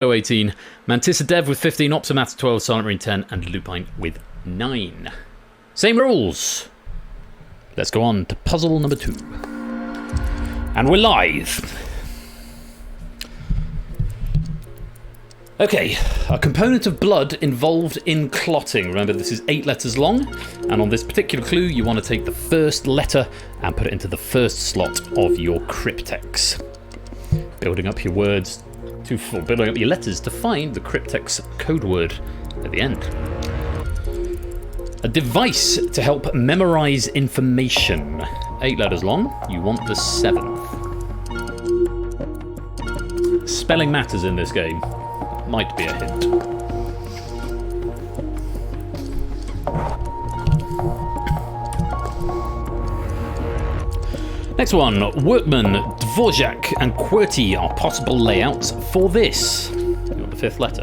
18, Mantissa Dev with 15, Optimat 12, Silent Marine 10, and Lupine with 9. Same rules. Let's go on to puzzle number 2. And we're live. Okay, a component of blood involved in clotting. Remember, this is 8 letters long, and on this particular clue, you want to take the first letter and put it into the first slot of your Cryptex. Building up your words, building up your letters to find the Cryptex code word at the end. A device to help memorize information. 8 letters long, you want the 7th. Spelling matters in this game. Might be a hint. Next one, Workman, Dvorak and QWERTY are possible layouts for this. You want the 5th letter.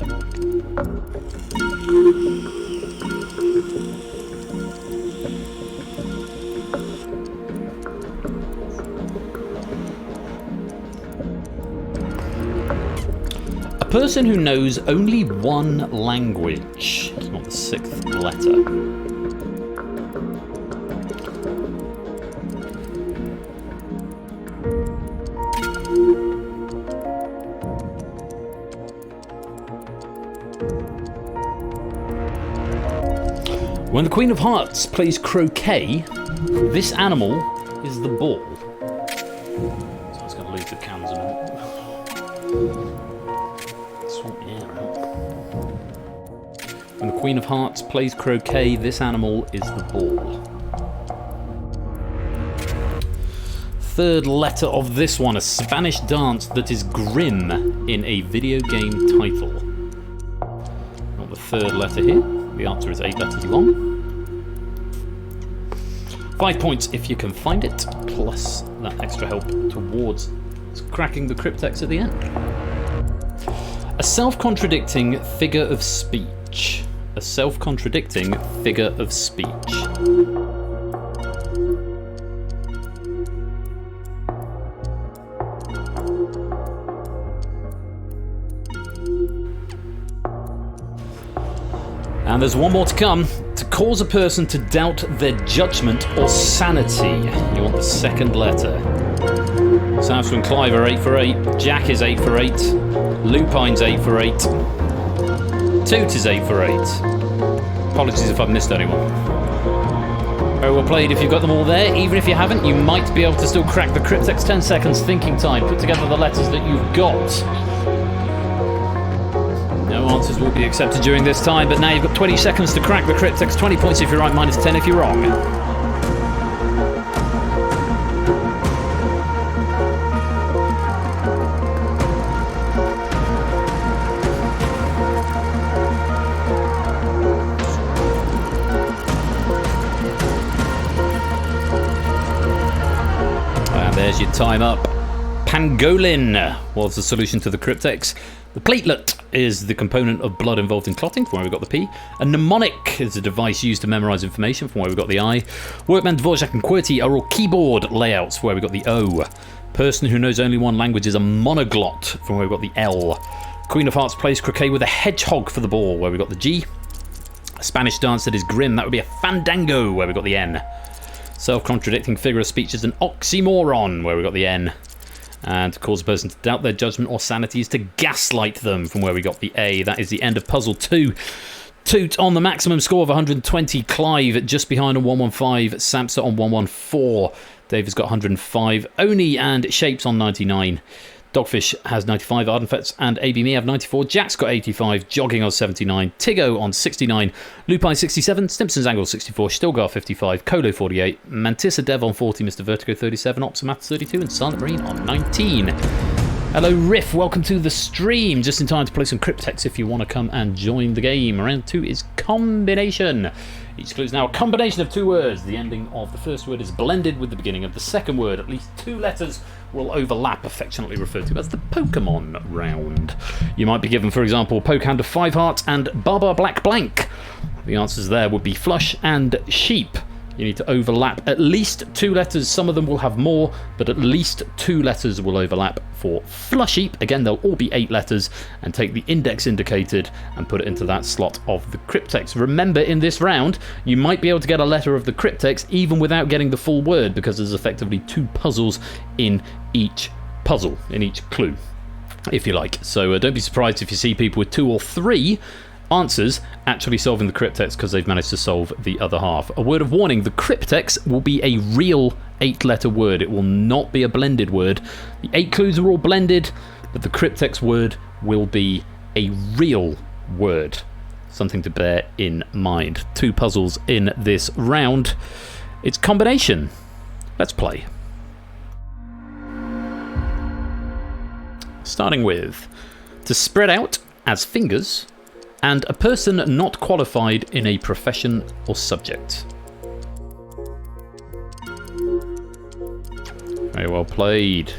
A person who knows only one language. You want the 6th letter. When the Queen of Hearts plays croquet, this animal is the ball. So I was going to lose the cans a minute. Swap the air out. When the Queen of Hearts plays croquet, this animal is the ball. 3rd letter of this one, a Spanish dance that is grim in a video game title. Not the 3rd letter here. The answer is 8 letters long. 5 points if you can find it, plus that extra help towards cracking the Cryptex at the end. A self-contradicting figure of speech. A self-contradicting figure of speech. And there's one more to come. To cause a person to doubt their judgment or sanity. You want the 2nd letter. Souths and Clive are 8 for 8. Jack is 8 for 8. Lupine's 8 for 8. Toot is 8 for 8. Apologies if I've missed anyone. Very well played if you've got them all there. Even if you haven't, you might be able to still crack the Cryptex. 10 seconds thinking time. Put together the letters that you've got. No answers will be accepted during this time, but now you've got 20 seconds to crack the Cryptex. 20 points if you're right, minus 10 if you're wrong. And there's your time up. Pangolin was the solution to the Cryptex. The platelet is the component of blood involved in clotting, from where we got the P. A mnemonic is a device used to memorize information, from where we got the I. Workman, Dvorak and QWERTY are all keyboard layouts, from where we got the O. Person who knows only one language is a monoglot, from where we got the L. Queen of Hearts plays croquet with a hedgehog for the ball, where we got the G. A Spanish dance that is grim, that would be a fandango, where we got the N. Self-contradicting figure of speech is an oxymoron, where we got the N. And to cause a person to doubt their judgment or sanity is to gaslight them, from where we got the A. That is the end of puzzle 2. Toot on the maximum score of 120. Clive just behind on 115. Samsa on 114. Dave has got 105. Oni and Shapes on 99. Dogfish has 95. Ardenfets and AB Me have 94. Jack's got 85. Jogging on 79. Tiggo on 69. Lupine 67. Stimpson's Angle 64. Stilgar 55. Colo 48. Mantissa Dev on 40. Mr. Vertigo 37. Optimat 32. And Silent Marine on 19. Hello Riff, welcome to the stream. Just in time to play some Cryptex if you want to come and join the game. Round 2 is combination. Each clue is now a combination of 2 words. The ending of the first word is blended with the beginning of the second word. At least 2 letters will overlap, affectionately referred to as the Pokemon round. You might be given, for example, Poke Hand of 5 hearts and Baba Black Blank. The answers there would be Flush and Sheep. You need to overlap at least 2 letters. Some of them will have more, but at least 2 letters will overlap for Flusheap. Again, they'll all be 8 letters, and take the index indicated and put it into that slot of the cryptex. Remember, in this round, you might be able to get a letter of the cryptex even without getting the full word, because there's effectively 2 puzzles in each puzzle, in each clue, if you like. So don't be surprised if you see people with 2 or 3 answers actually solving the cryptex because they've managed to solve the other half. A word of warning, the cryptex will be a real 8-letter word. It will not be a blended word. The 8 clues are all blended, but the cryptex word will be a real word. Something to bear in mind. 2 puzzles in this round. It's combination. Let's play. Starting with, to spread out as fingers, and a person not qualified in a profession or subject. Very well played.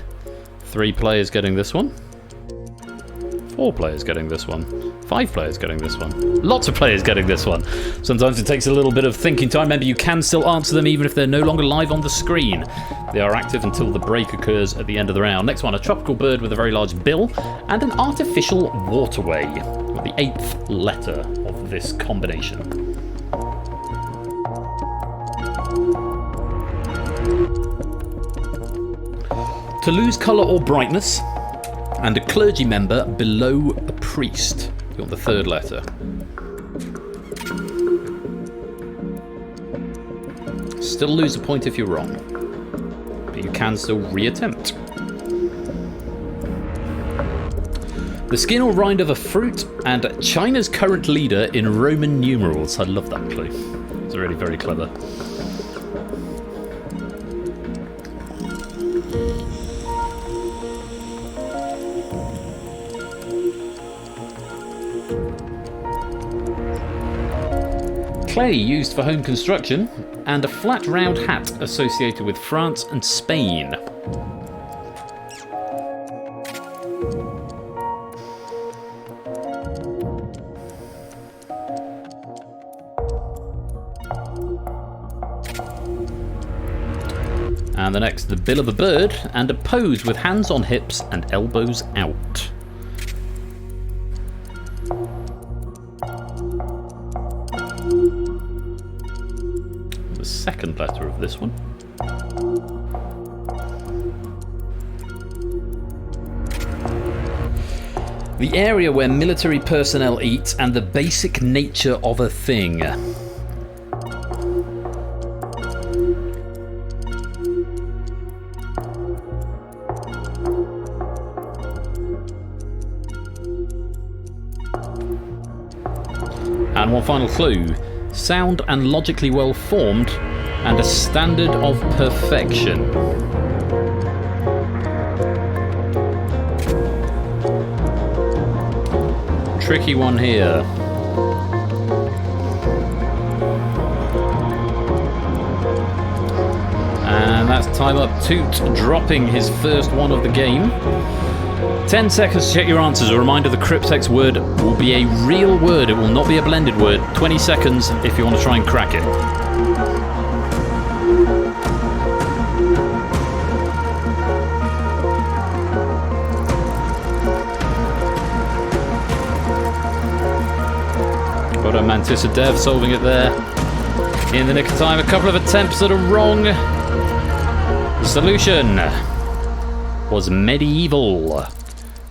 3 players getting this one. 4 players getting this one. 5 players getting this one. Lots of players getting this one. Sometimes it takes a little bit of thinking time. Remember, you can still answer them even if they're no longer live on the screen. They are active until the break occurs at the end of the round. Next one, a tropical bird with a very large bill and an artificial waterway. With the 8th letter of this combination. To lose colour or brightness, and a clergy member below a priest. You want the 3rd letter. Still lose a point if you're wrong, but you can still reattempt. The skin or rind of a fruit, and China's current leader in Roman numerals. I love that clue. It's really very clever. Clay used for home construction, and a flat round hat associated with France and Spain. And the next, the bill of a bird, and a pose with hands on hips and elbows out. The 2nd letter of this one. The area where military personnel eat, and the basic nature of a thing. And one final clue. Sound and logically well formed, and a standard of perfection. Tricky one here. And that's time up. Toot dropping his first one of the game. 10 seconds to check your answers. A reminder, the cryptex word will be a real word. It will not be a blended word. 20 seconds if you want to try and crack it. Well done, Mantissa Dev, solving it there in the nick of time. A couple of attempts that are wrong. The solution was medieval.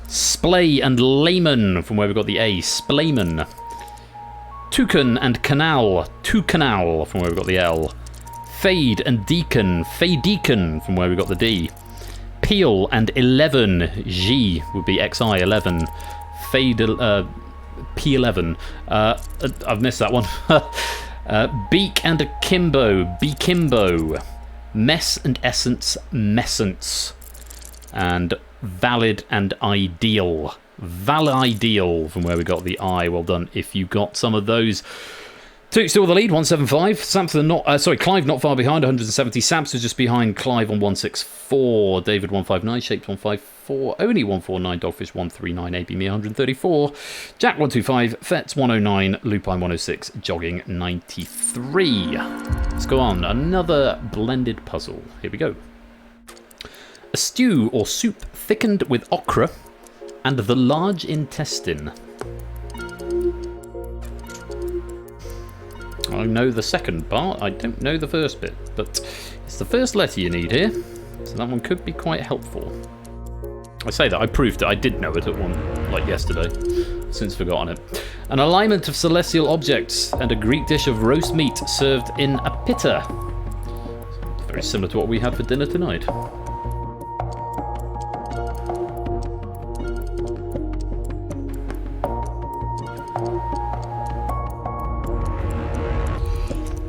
Splay and layman, from where we got the A. Splayman. Toucan and canal. Toucanal, from where we got the L. Fade and deacon. Fadeacon, from where we got the D. Peel and 11. G would be XI 11. Fade P11. I've missed that one. Beak and akimbo. Beakimbo. Mess and essence. Messence. And valid and ideal. Valideal, from where we got the I. Well done if you got some of those. Toot still the lead, 175. Samson Clive not far behind, 170. Samson just behind Clive on 164. David 159. Shaped 154. Only 149. Dogfish 139. AB Me 134. Jack 125. Fets 109. Lupine 106. Jogging 93. Let's go on. Another blended puzzle. Here we go. A stew or soup thickened with okra and the large intestine. I know the second part, I don't know the first bit, but it's the first letter you need here, so that one could be quite helpful. I say that, I proved it, I did know it at one, like yesterday, since forgotten it. An alignment of celestial objects and a Greek dish of roast meat served in a pitta. Very similar to what we had for dinner tonight.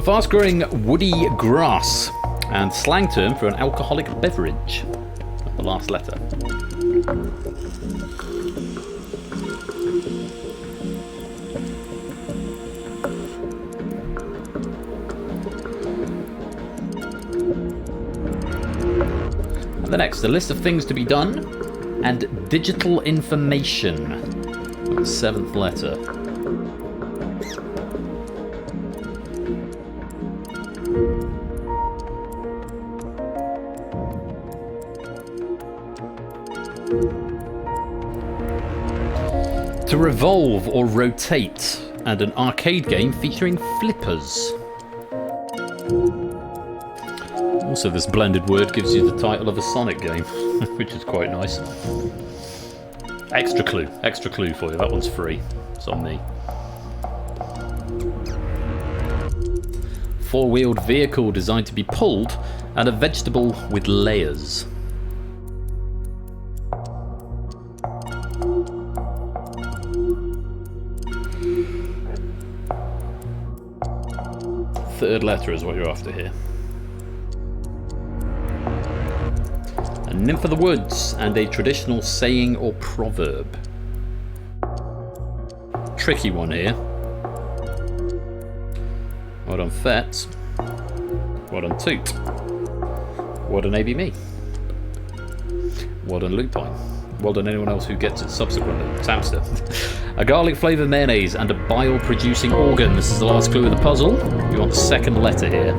Fast-growing woody grass, and slang term for an alcoholic beverage. The last letter. And the next, a list of things to be done, and digital information. The 7th letter. To revolve or rotate, and an arcade game featuring flippers. Also, this blended word gives you the title of a Sonic game, which is quite nice. Extra clue for you. That one's free. It's on me. Four-wheeled vehicle designed to be pulled, and a vegetable with layers. Third letter is what you're after here. A nymph of the woods and a traditional saying or proverb. Tricky one here. Well done, Fetz. Well done, Toot. Well done, ABMe. Well done, Lupine. Well done, anyone else who gets it subsequently. Samster. A garlic-flavoured mayonnaise and a bile-producing organ. This is the last clue of the puzzle. You want the second letter here.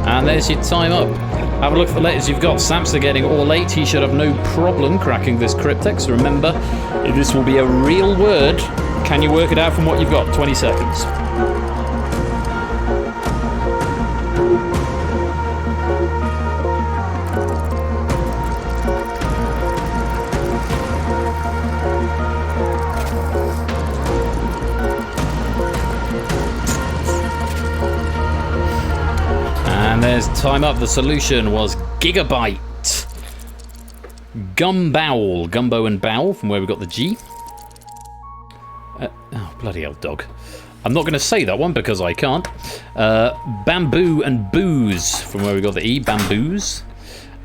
And there's your time up. Have a look at the letters you've got. Samster getting all 8. He should have no problem cracking this Cryptex. Remember, this will be a real word. Can you work it out from what you've got? 20 seconds. And there's time up. The solution was gigabyte. Gumbowl. Gumbo and bowl, from where we got the G. Oh, bloody hell, dog. I'm not going to say that one because I can't. Bamboo and booze, from where we got the E. Bamboos.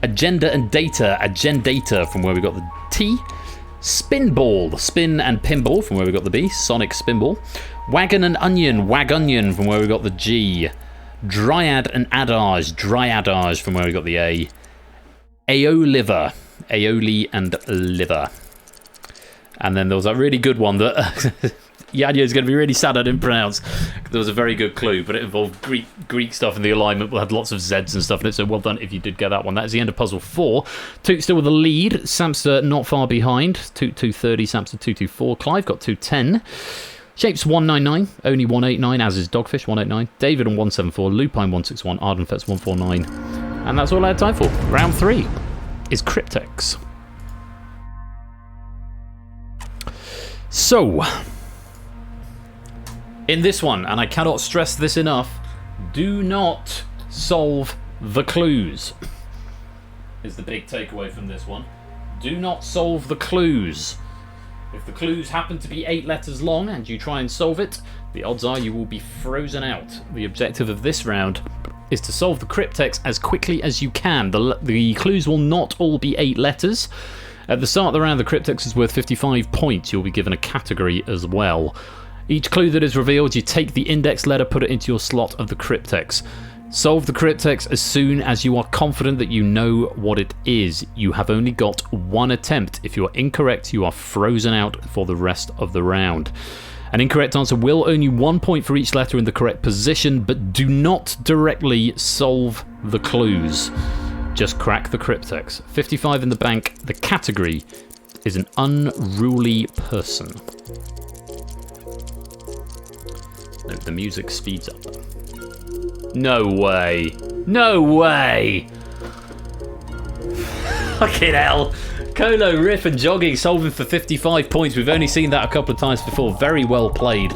Agenda and data. Agendata, from where we got the T. Spinball. Spin and pinball, from where we got the B. Sonic Spinball. Wagon and onion. Wagonion, from where we got the G. Dryad and adage. Dryadage, from where we got the A. Aeoliver. Aioli and liver. And then there was that really good one that Yadya is going to be really sad I didn't pronounce. There was a very good clue, but it involved Greek stuff, and the alignment had lots of Zs and stuff in it, so well done if you did get that one. That is the end of puzzle 4. Toot still with the lead. Samster not far behind. Toot 230, Samster 224. Clive got 210. Shapes 199, only 189, as is Dogfish 189. David on 174, Lupine 161, Ardenfetz 149. And that's all I had time for. Round 3 is Cryptex. So, in this one, and I cannot stress this enough, do not solve the clues. Is the big takeaway from this one. Do not solve the clues. If the clues happen to be 8 letters long and you try and solve it, the odds are you will be frozen out. The objective of this round is to solve the Cryptex as quickly as you can. The clues will not all be 8 letters. At the start of the round, the Cryptex is worth 55 points. You'll be given a category as well. Each clue that is revealed, you take the index letter, put it into your slot of the Cryptex. Solve the Cryptex as soon as you are confident that you know what it is. You have only got one attempt. If you are incorrect, you are frozen out for the rest of the round. An incorrect answer will earn you 1 point for each letter in the correct position, but do not directly solve the clues. Just crack the Cryptex. 55 in the bank. The category is an unruly person. Note the music speeds up. No way. No way. Fucking hell. Colo, Riff and Jogging solving for 55 points. We've only seen that a couple of times before. Very well played.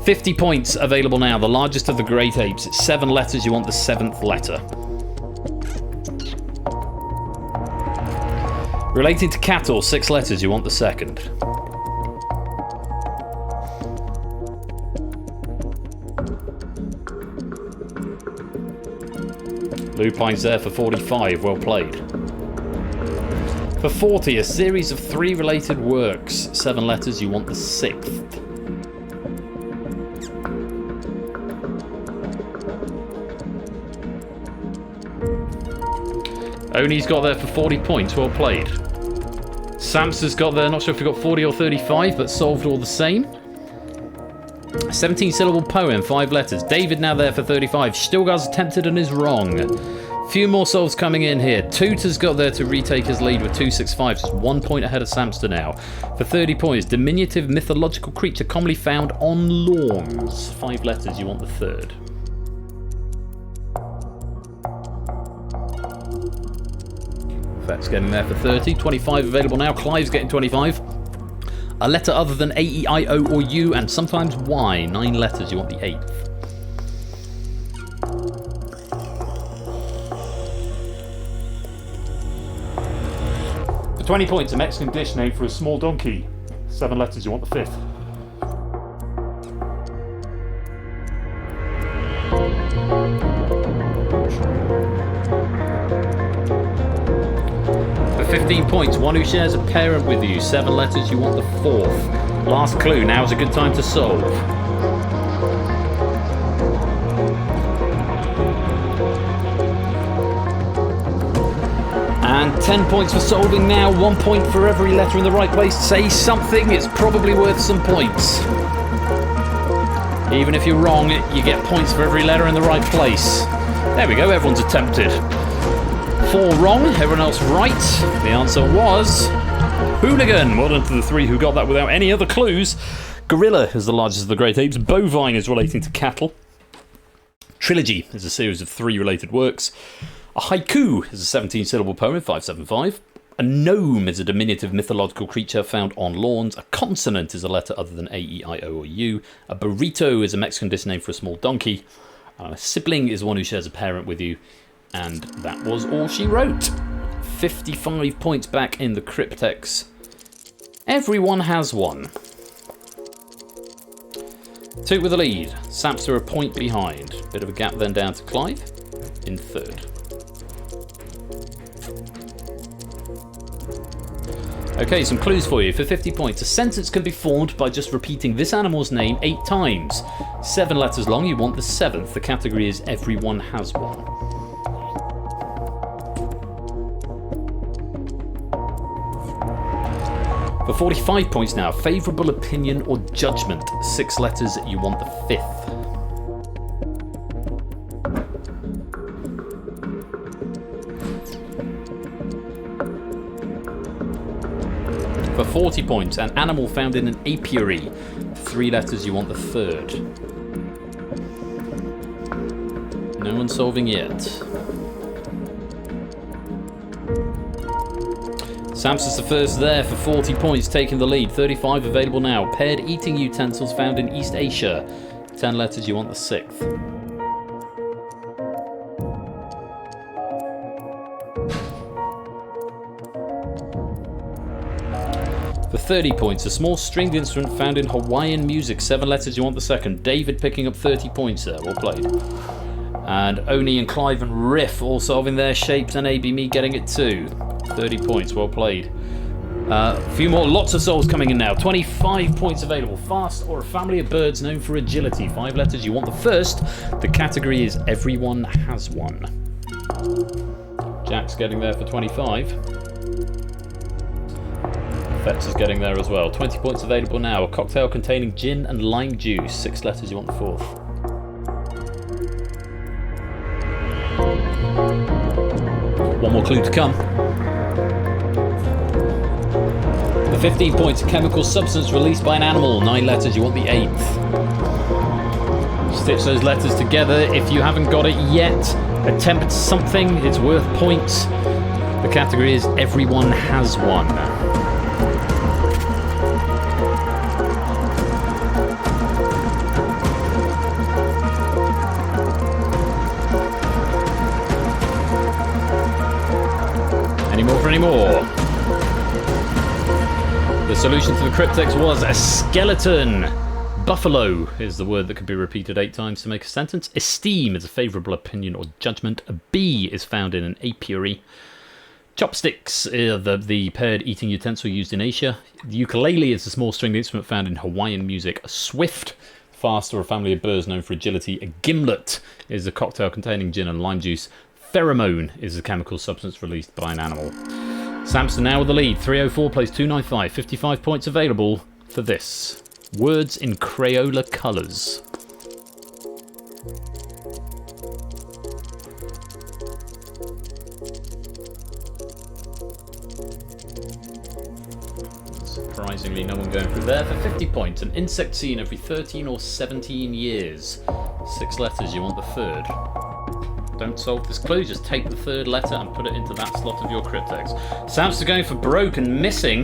50 points available now. The largest of the great apes. It's 7 letters. You want the 7th letter. Relating to cattle, 6 letters. You want the 2nd. Lupine's there for 45, well played. For 40, a series of 3 related works. 7 letters, you want the 6th. Oni's got there for 40 points, well played. Samsa's got there, not sure if he got 40 or 35, but solved all the same. 17 syllable poem, 5 letters. David now there for 35. Stilgar's attempted and is wrong. Few more solves coming in here. Tooter's got there to retake his lead with 265. Just 1 point ahead of Samster now. For 30 points, diminutive mythological creature commonly found on lawns. 5 letters, you want the 3rd. Fett's getting there for 30. 25 available now. Clive's getting 25. A letter other than A, E, I, O, or U, and sometimes Y. 9 letters, you want the 8th. For 20 points, a Mexican dish name for a small donkey. 7 letters, you want the 5th. For 15 points, one who shares a parent with you. 7 letters, you want the 4th. Last clue, now's a good time to solve. And 10 points for solving now. 1 point for every letter in the right place. Say something, it's probably worth some points. Even if you're wrong, you get points for every letter in the right place. There we go, everyone's attempted. 4 wrong, everyone else right. The answer was hooligan. Well done to the 3 who got that without any other clues. Gorilla is the largest of the great apes. Bovine is relating to cattle. Trilogy is a series of 3 related works. A haiku is a 17-syllable poem, 575. A gnome is a diminutive mythological creature found on lawns. A consonant is a letter other than A, E, I, O, or U. A burrito is a Mexican dish name for a small donkey. A sibling is one who shares a parent with you. And that was all she wrote. 55 points back in the Cryptex. Everyone has one. Toot with the lead. Samster a point behind. Bit of a gap then down to Clive in 3rd. Okay, some clues for you. For 50 points, a sentence can be formed by just repeating this animal's name 8 times. 7 letters long, you want the 7th. The category is everyone has one. For 45 points now, favourable opinion or judgment. 6 letters, you want the 5th. For 40 points, an animal found in an apiary. 3 letters, you want the 3rd. No one solving yet. Samson's the first there for 40 points, taking the lead. 35 available now. Paired eating utensils found in East Asia. 10 letters, you want the 6th. For 30 points, a small stringed instrument found in Hawaiian music. 7 letters, you want the 2nd. David picking up 30 points there. Well played. And Oni and Clive and Riff all solving their shapes, and AB me getting it too. 30 points, well played. A few more, lots of souls coming in now. 25 points available. Fast or a family of birds known for agility. 5 letters, you want the first. The category is everyone has one. Jack's getting there for 25. Fetz is getting there as well. 20 points available now. A cocktail containing gin and lime juice. 6 letters, you want the fourth. One more clue to come. For 15 points, a chemical substance released by an animal. 9 letters, you want the 8th. Stitch those letters together. If you haven't got it yet, attempt something. It's worth points. The category is everyone has one. Any more for any more? The solution to the Cryptex was a skeleton. Buffalo is the word that can be repeated 8 times to make a sentence. Esteem is a favourable opinion or judgment. A bee is found in an apiary. Chopsticks are the paired eating utensil used in Asia. The ukulele is a small stringed instrument found in Hawaiian music. A swift, fast, or a family of birds known for agility. A gimlet is a cocktail containing gin and lime juice. Pheromone is a chemical substance released by an animal. Samson now with the lead. 304 plays 295. 55 points available for this. Words in Crayola colours. Surprisingly, no one going through there for 50 points. An insect seen every 13 or 17 years. 6 letters, you want the third. Don't solve this clue, just take the third letter and put it into that slot of your Cryptex. Samster going for broke and missing.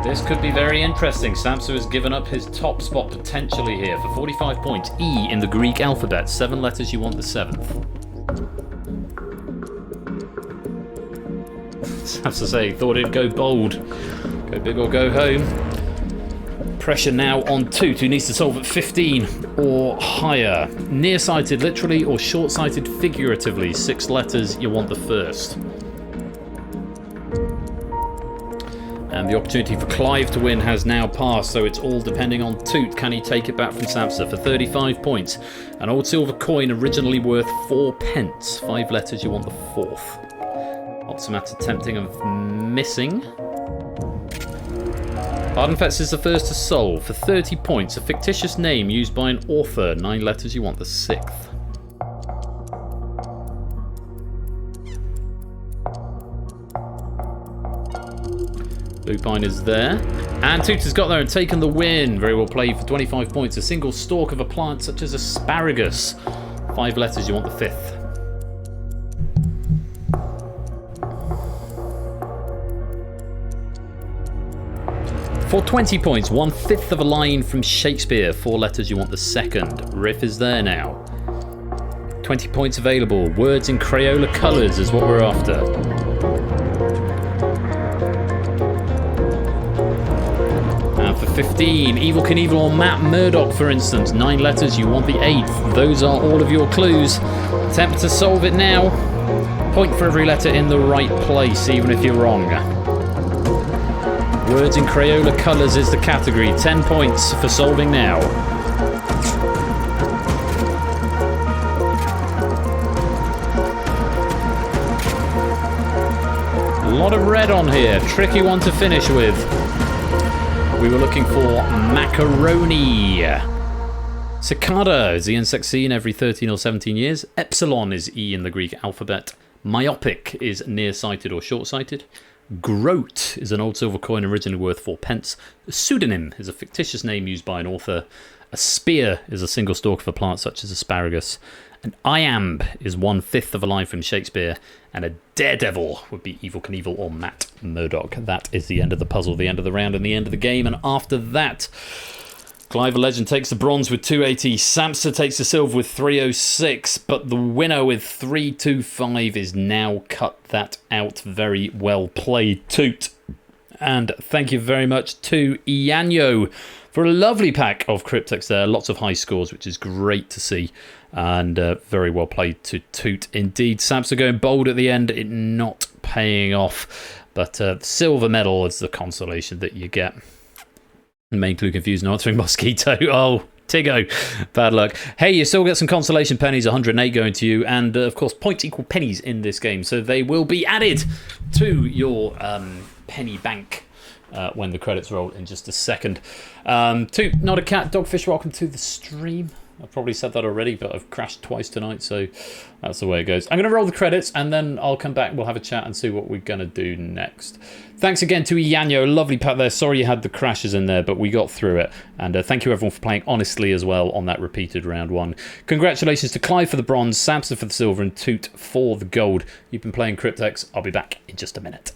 This could be very interesting. Samster has given up his top spot potentially here for 45 points. E in the Greek alphabet. 7 letters, you want the 7th. Samster saying, thought it'd go bold. Go big or go home. Pressure now on Toot, who needs to solve at 15 or higher. Nearsighted literally or short-sighted figuratively. 6 letters, you want the first. And the opportunity for Clive to win has now passed, so it's all depending on Toot. Can he take it back from Samster for 35 points? An old silver coin originally worth 4 pence. 5 letters, you want the fourth. Optimat attempting of missing. Ardenfetz is the first to solve for 30 points. A fictitious name used by an author. 9 letters, you want the 6th. Lupine is there. And Toot has got there and taken the win. Very well played for 25 points. A single stalk of a plant such as asparagus. 5 letters, you want the 5th. For 20 points, 1/5 of a line from Shakespeare. 4 letters, you want the 2nd. Riff is there now. 20 points available. Words in Crayola colours is what we're after. And for 15, Evel Knievel or Matt Murdock, for instance. 9 letters, you want the 8th. Those are all of your clues. Attempt to solve it now. Point for every letter in the right place, even if you're wrong. Words in Crayola colours is the category. 10 points for solving now. A lot of red on here. Tricky one to finish with. We were looking for macaroni. Cicada is the insect seen every 13 or 17 years. Epsilon is E in the Greek alphabet. Myopic is nearsighted or short-sighted. Groat is an old silver coin originally worth 4 pence. A pseudonym is a fictitious name used by an author. A spear is a single stalk of a plant such as asparagus. An iamb is 1/5 of a line from Shakespeare. And a daredevil would be Evel Knievel or Matt Murdock. That is the end of the puzzle, the end of the round and the end of the game. And after that, Clive the Legend takes the bronze with 280. Samster takes the silver with 306. But the winner with 325 is now cut that out. Very well played, Toot. And thank you very much to Ianyo for a lovely pack of Cryptex there. Lots of high scores, which is great to see. And very well played to Toot indeed. Samster going bold at the end, it not paying off. But silver medal is the consolation that you get. Main clue confused and answering Mosquito. Oh, Tiggo, bad luck. Hey, you still get some consolation pennies, 108 going to you, and of course points equal pennies in this game, so they will be added to your penny bank when the credits roll in just a second. Not a cat, Dogfish, welcome to the stream. I've probably said that already, but I've crashed twice tonight, so that's the way it goes. I'm going to roll the credits, and then I'll come back. We'll have a chat and see what we're going to do next. Thanks again to Ianyo. Lovely pat there. Sorry you had the crashes in there, but we got through it. And thank you, everyone, for playing honestly as well on that repeated round one. Congratulations to Clive for the bronze, Samson for the silver, and Toot for the gold. You've been playing Cryptex. I'll be back in just a minute.